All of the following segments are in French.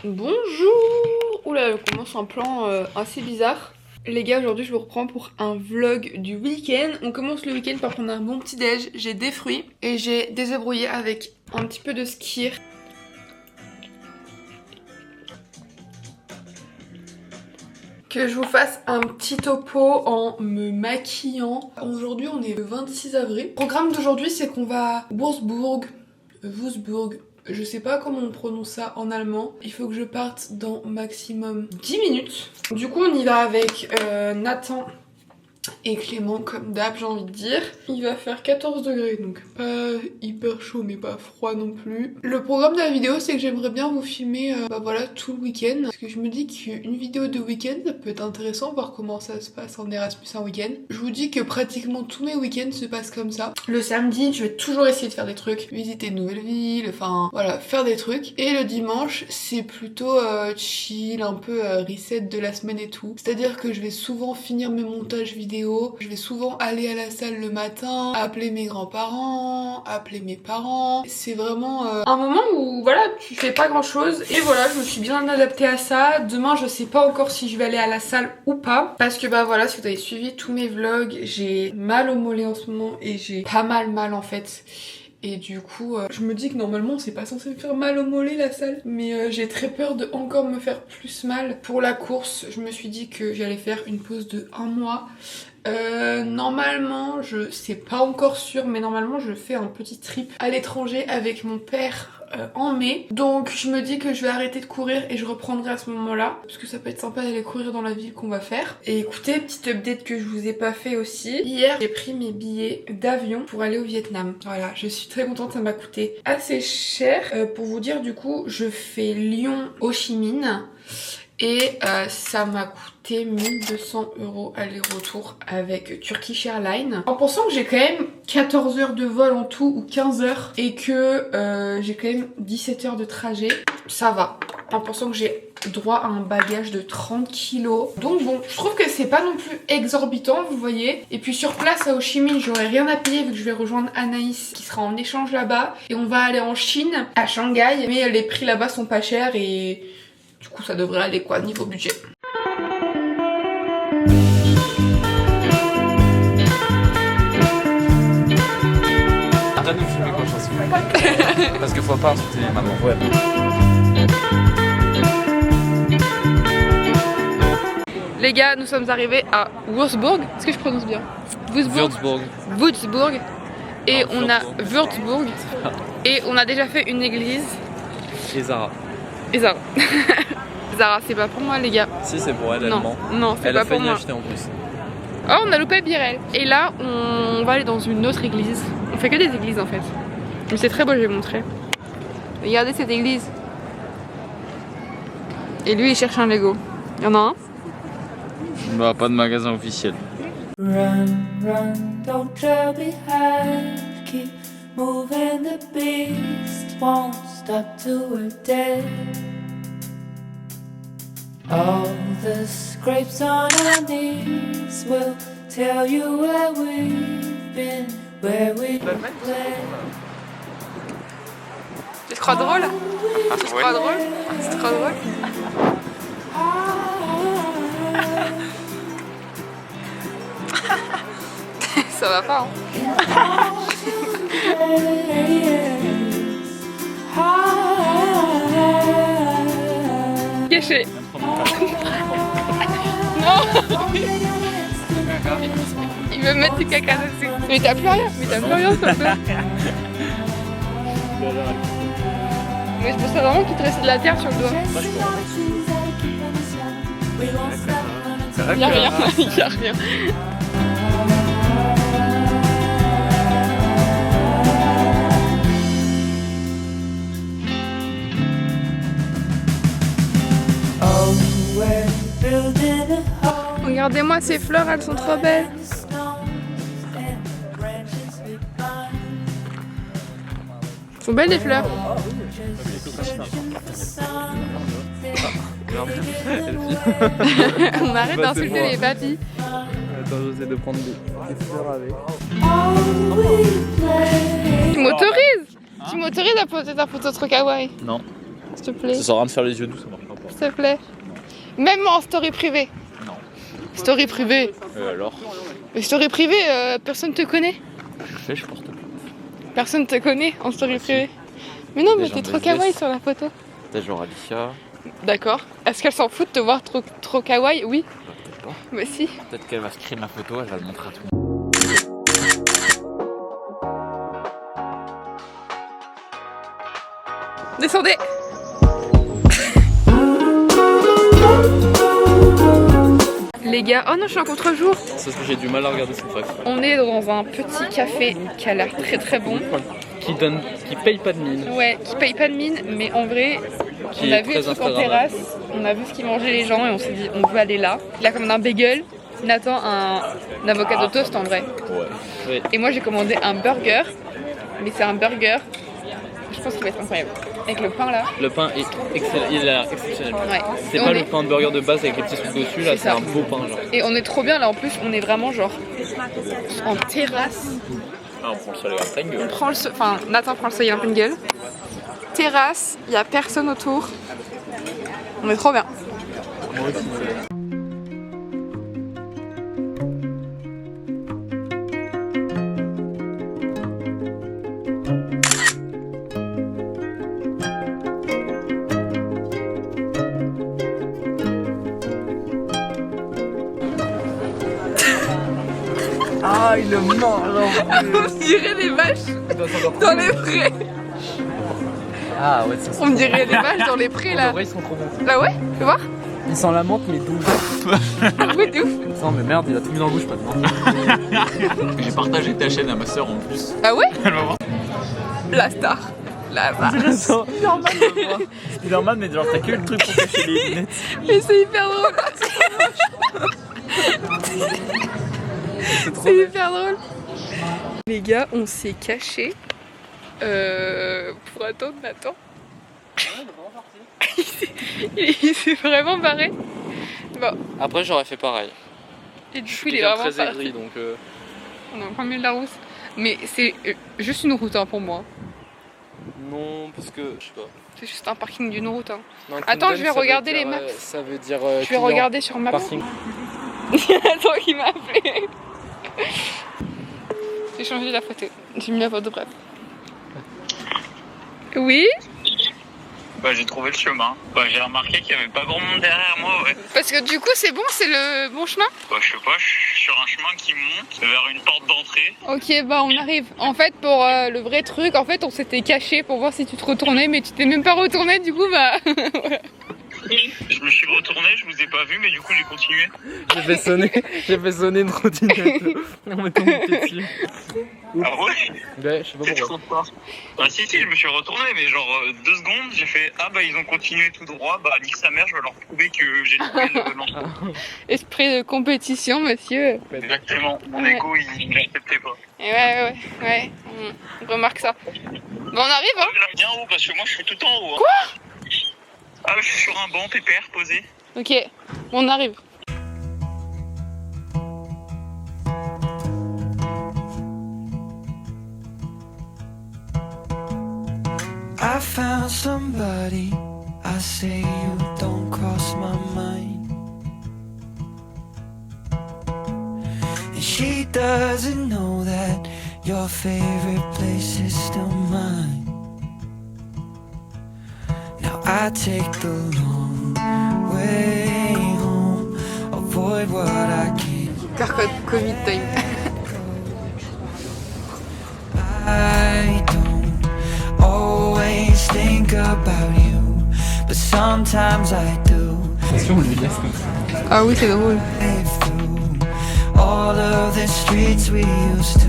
Bonjour. Oula, on commence un plan assez bizarre. Les gars, aujourd'hui je vous reprends pour un vlog du week-end. On commence le week-end par prendre un bon petit déj. J'ai des fruits et j'ai désébrouillé avec un petit peu de skyr. Que je vous fasse un petit topo en me maquillant. Aujourd'hui on est le 26 avril. Le programme d'aujourd'hui c'est qu'on va à Wurzburg. Je sais pas comment on prononce ça en allemand. Il faut que je parte dans maximum 10 minutes. Du coup on y va avec Nathan et Clément comme d'hab, j'ai envie de dire. Il va faire 14 degrés, donc pas hyper chaud mais pas froid non plus. Le programme de la vidéo c'est que j'aimerais bien vous filmer voilà, tout le week-end. Parce que je me dis qu'une vidéo de week-end ça peut être intéressant, voir comment ça se passe en Erasmus un week-end. Je vous dis que pratiquement tous mes week-ends se passent comme ça. Le samedi je vais toujours essayer de faire des trucs, visiter de nouvelles villes, enfin voilà, faire des trucs. Et le dimanche c'est plutôt chill, un peu reset de la semaine et tout. C'est-à-dire que je vais souvent finir mes montages vidéo. Je vais souvent aller à la salle le matin, appeler mes grands-parents, appeler mes parents. C'est vraiment un moment où voilà, tu fais pas grand-chose. Et voilà, je me suis bien adaptée à ça. Demain, je sais pas encore si je vais aller à la salle ou pas. Parce que bah voilà, si vous avez suivi tous mes vlogs, j'ai mal au mollet en ce moment et j'ai pas mal en fait. Et du coup, je me dis que normalement c'est pas censé me faire mal au mollet la salle. Mais j'ai très peur de encore me faire plus mal. Pour la course, je me suis dit que j'allais faire une pause de 1 mois. Normalement, je sais pas encore sûr, mais normalement je fais un petit trip à l'étranger avec mon père en mai. Donc je me dis que je vais arrêter de courir et je reprendrai à ce moment-là. Parce que ça peut être sympa d'aller courir dans la ville qu'on va faire. Et écoutez, petite update que je vous ai pas fait aussi. Hier, j'ai pris mes billets d'avion pour aller au Vietnam. Voilà, je suis très contente, ça m'a coûté assez cher. Pour vous dire, du coup, je fais Lyon-Ho Chi Minh. Et ça m'a coûté 1200 € aller-retour avec Turkish Airlines. En pensant que j'ai quand même 14 heures de vol en tout ou 15 heures et que j'ai quand même 17 heures de trajet, ça va. En pensant que j'ai droit à un bagage de 30 kilos. Donc bon, je trouve que c'est pas non plus exorbitant, vous voyez. Et puis sur place à Ho Chi Minh, j'aurai rien à payer vu que je vais rejoindre Anaïs qui sera en échange là-bas. Et on va aller en Chine, à Shanghai. Mais les prix là-bas sont pas chers et du coup ça devrait aller quoi niveau budget. Arrête de me filmer quand je suis parce qu'il faut pas insulter les mamans. Ouais. Les gars, nous sommes arrivés à Wurzburg. Est-ce que je prononce bien? Wurzburg. Et on a Wurzburg. Et on a déjà fait une église. Et Zara. Zara, c'est pas pour moi les gars. Si, c'est pour elle, elle ment. Non, c'est pas pour moi. Elle a failli acheter en plus. Oh, on a loupé Birel. Et là, on va aller dans une autre église. On fait que des églises en fait. Mais c'est très beau, je vais vous montrer. Regardez cette église. Et lui, il cherche un Lego. Il y en a un? Bah, pas de magasin officiel. Run, don't trail behind. Keep moving, the beast won't stop till we're dead. All the scrapes on our knees will tell you where we've been, where we've played. Tu te crois drôle? Tu te crois drôle? Tu te crois drôle? Ça va pas, hein? Caché. Non. Il veut mettre du caca dessus. Mais t'as plus rien, s'il te plaît. Mais je pense vraiment qu'il te reste de la terre sur le doigt. Y'a rien, y'a rien. Regardez-moi ces fleurs, elles sont trop belles. Elles sont belles les fleurs. On arrête d'insulter les papis. Attends, j'essaie de prendre des fleurs avec. all we play. Tu m'autorises? Tu m'autorises à poser ta photo trop kawaii? Non. S'il te plaît. Ça sert à rien de faire les yeux doux, ça marchera pas. S'il te plaît. Même en story privée. Non. Story privée. Alors? Mais story privée, personne te connaît. Je porte plainte. Personne te connaît en story privée. Mais non, mais gens t'es trop business. kawaii sur la photo. T'as genre Alicia. D'accord. Est-ce qu'elle s'en fout de te voir trop kawaii? Oui. Peut-être pas. Bah si. Peut-être qu'elle va screen ma photo, elle va le montrer à tout le monde. Descendez. Les gars, oh non, je suis en contre-jour. C'est parce que j'ai du mal à regarder cette fac. On est dans un petit café qui a l'air très bon. Qui paye pas de mine. Ouais, qui paye pas de mine, mais en vrai, Qui on a est vu très le truc en Instagrammable. terrasse, on a vu ce qu'ils mangeaient les gens et on s'est dit on veut aller là. Il a commandé un bagel, Nathan un avocado toast en vrai. Ouais. Et moi j'ai commandé un burger, mais c'est un burger, je pense qu'il va être incroyable. Avec le pain là. Le pain est excellent, il a l'air exceptionnel. Ouais. C'est Et pas on le est- pain de burger de base avec les petits trucs dessus, là C'est c'est ça. un beau pain genre. Et on est trop bien là en plus, on est vraiment genre en terrasse. Ah, on prend le soleil en pleine gueule. Enfin, Nathan prend le soleil en pleine gueule. Terrasse, il y a personne autour. On est trop bien. Moi aussi. Ah, il est mort là. On dirait des vaches dans les prés. Ah ouais, ça On dirait des vaches dans les prés là. vrai, ils sont trop bons. Là ouais, tu vois? Ils sentent la menthe mais doux. Oui, de ouf. Non mais merde, il a tout mis dans la bouche maintenant. J'ai partagé ta chaîne à ma soeur en plus. Ah ouais? Elle va voir. La star. La vache. Spider-Man mais genre t'as que le truc pour cacher les lunettes. Mais c'est hyper drôle. C'est hyper drôle. Les gars, on s'est cachés pour attendre Nathan. Il s'est vraiment barré. Bon, Après j'aurais fait pareil. et du Je coup, suis il est quelqu'un de vraiment très parti. aigri donc On est en plein milieu de la rousse. Mais c'est juste une route hein, pour moi. non parce que je sais pas. C'est juste un parking d'une route. Hein. Non, Attends, Kingdom, je vais ça veut regarder dire, les maps. Ça veut dire Je vais regarder sur Maps. parking. Attends, qui m'a appelé. J'ai changé la photo. J'ai mis la photo bref. Oui? Bah, j'ai trouvé le chemin. Bah, j'ai remarqué qu'il n'y avait pas grand monde derrière moi, ouais. Parce que du coup, c'est bon, c'est le bon chemin? Bah, je sais pas, je suis sur un chemin qui monte vers une porte d'entrée. Ok, bah on arrive. En fait, pour le vrai truc, en fait, on s'était caché pour voir si tu te retournais, mais tu t'es même pas retourné, du coup, bah. Je me suis retourné, je vous ai pas vu, mais du coup, j'ai continué. J'ai fait sonner une trottinette en mettant mon pied dessus. Ah ouais? Ouais, je sais pas C'est pourquoi. trop fort. Ah si, je me suis retourné, mais genre 2 secondes, j'ai fait ah bah ils ont continué tout droit, bah nique sa mère, je vais leur prouver que j'ai trouvé le lancement. Esprit de compétition, monsieur. Exactement, mon Ouais. ego il l'acceptait pas. Et ouais, on remarque ça. Bon, on arrive, hein? Là, bien haut, parce que moi je suis tout en haut. Quoi? Ah, je suis sur un banc pépère posé. Ok, bon, on arrive. I found somebody, I say you don't cross my mind. And she doesn't know that your favorite place is still mine. Now I take the long way home, avoid what I can't. Carcode Covid time. I don't always think about you, but sometimes I do. Si on lui laisse comme ça. Ah oui, c'est drôle. Live through all of the streets we used to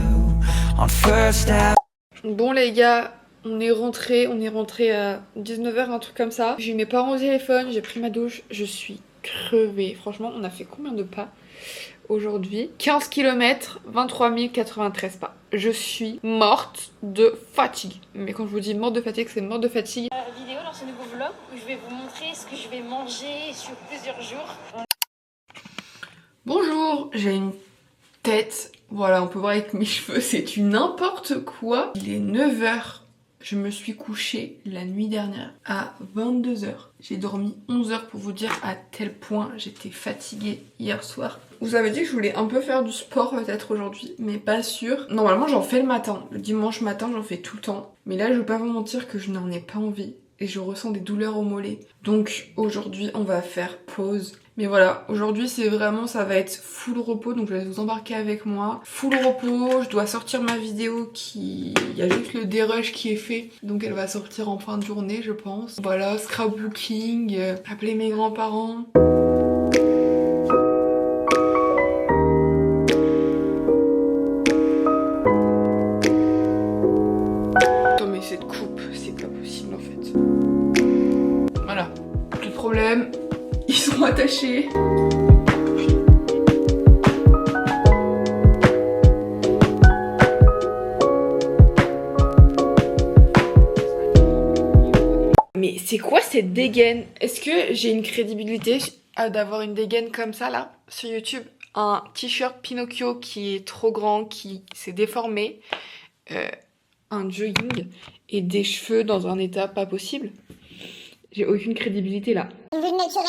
on First Ave. Bon les gars, on est rentré à 19h, un truc comme ça. J'ai eu mes parents au téléphone, j'ai pris ma douche, je suis crevée. Franchement, on a fait combien de pas aujourd'hui? 15 km, 23 093 pas. Je suis morte de fatigue. Mais quand je vous dis morte de fatigue, c'est morte de fatigue. Vidéo dans ce nouveau vlog où je vais vous montrer ce que je vais manger sur plusieurs jours. Bonjour, j'ai une tête Voilà, on peut voir avec mes cheveux, c'est du n'importe quoi. Il est 9 h. Je me suis couchée la nuit dernière à 22 h. J'ai dormi 11 h pour vous dire à tel point j'étais fatiguée hier soir. Vous avez dit que je voulais un peu faire du sport peut-être aujourd'hui, mais pas sûr. Normalement j'en fais le matin. Le dimanche matin j'en fais tout le temps. Mais là je vais pas vous mentir que je n'en ai pas envie. Et je ressens des douleurs au mollet. Donc aujourd'hui on va faire pause. Mais voilà, aujourd'hui c'est vraiment, ça va être full repos, donc je vais vous embarquer avec moi. Full repos, je dois sortir ma vidéo qui... Il y a juste le dérush qui est fait, donc elle va sortir en fin de journée je pense. Voilà, scrapbooking, appeler mes grands-parents. Non mais cette coupe, c'est pas possible en fait. Voilà, plus de problème. Ils sont attachés. Mais c'est quoi cette dégaine? Est-ce que j'ai une crédibilité d'avoir une dégaine comme ça là sur YouTube? Un t-shirt Pinocchio qui est trop grand, qui s'est déformé, un jogging et des cheveux dans un état pas possible. J'ai aucune crédibilité là. Une vue naturelle,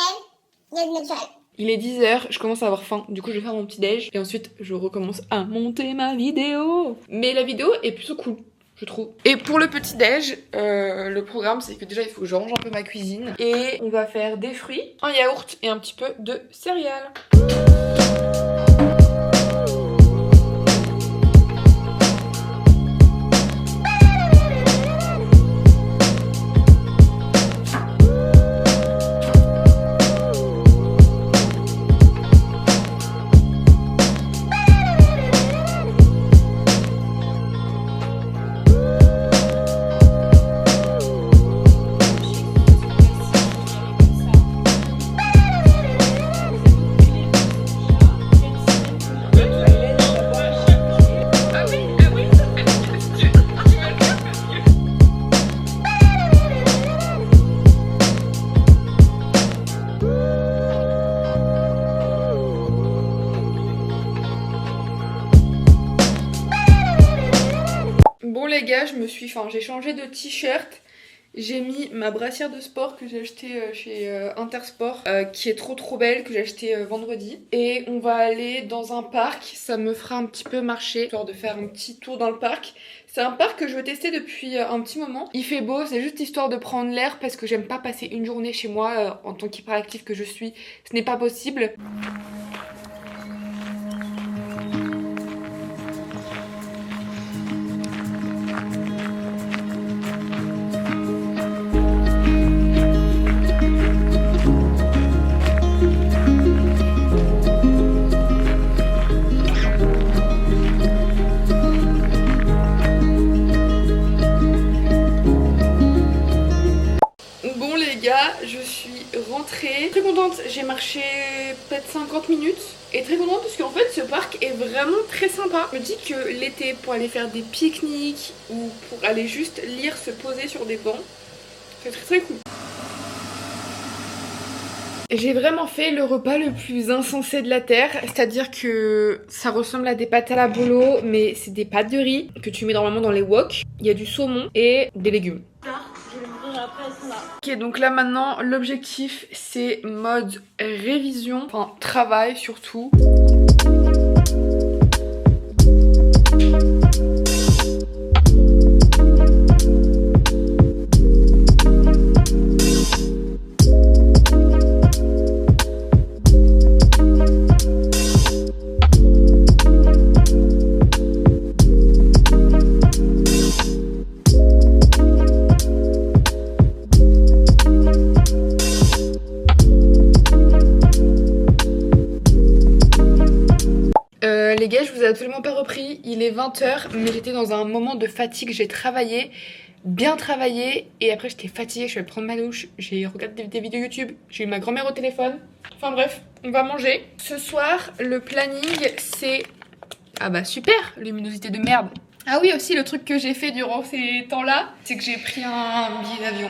il y a une naturelle. Il est 10 h, je commence à avoir faim, du coup je vais faire mon petit déj et ensuite je recommence à monter ma vidéo. Mais la vidéo est plutôt cool, je trouve. Et pour le petit déj, le programme c'est que déjà il faut que je range un peu ma cuisine et on va faire des fruits, un yaourt et un petit peu de céréales. Bon les gars, j'ai changé de t-shirt. J'ai mis ma brassière de sport que j'ai achetée chez Intersport, qui est trop belle, que j'ai achetée vendredi. Et on va aller dans un parc, ça me fera un petit peu marcher, histoire de faire un petit tour dans le parc. C'est un parc que je veux tester depuis un petit moment. Il fait beau, c'est juste histoire de prendre l'air parce que j'aime pas passer une journée chez moi en tant qu'hyperactive que je suis. Ce n'est pas possible. Je suis rentrée très contente, j'ai marché peut-être 50 minutes et très contente parce qu'en fait ce parc est vraiment très sympa. Je me dis que l'été pour aller faire des pique-niques ou pour aller juste lire, se poser sur des bancs, c'est très cool. J'ai vraiment fait le repas le plus insensé de la terre, c'est-à-dire que ça ressemble à des pâtes à la bolo mais c'est des pâtes de riz que tu mets normalement dans les wok. Il y a du saumon et des légumes. Ok, donc là maintenant l'objectif c'est mode révision, enfin travail surtout. Les gars, je vous ai absolument pas repris, il est 20 h, mais j'étais dans un moment de fatigue, j'ai travaillé, bien travaillé, et après j'étais fatiguée, je suis allée prendre ma douche, j'ai regardé des vidéos YouTube, j'ai eu ma grand-mère au téléphone, enfin bref, on va manger. Ce soir, le planning c'est... Ah bah super, luminosité de merde. Ah oui aussi, le truc que j'ai fait durant ces temps-là, c'est que j'ai pris un billet d'avion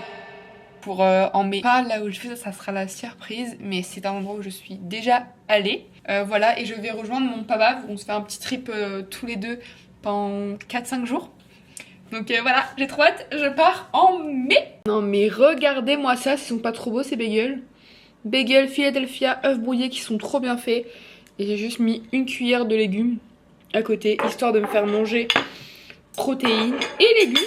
pour en mai. Pas là où je fais ça sera la surprise, mais c'est un endroit où je suis déjà allée. Voilà, et je vais rejoindre mon papa, on se fait un petit trip tous les deux pendant 4-5 jours. Donc voilà, j'ai trop hâte, je pars en mai. Non mais regardez-moi ça, ils sont pas trop beaux ces bagels. Bagel Philadelphia, œufs brouillés qui sont trop bien faits. Et j'ai juste mis une cuillère de légumes à côté, histoire de me faire manger protéines et légumes.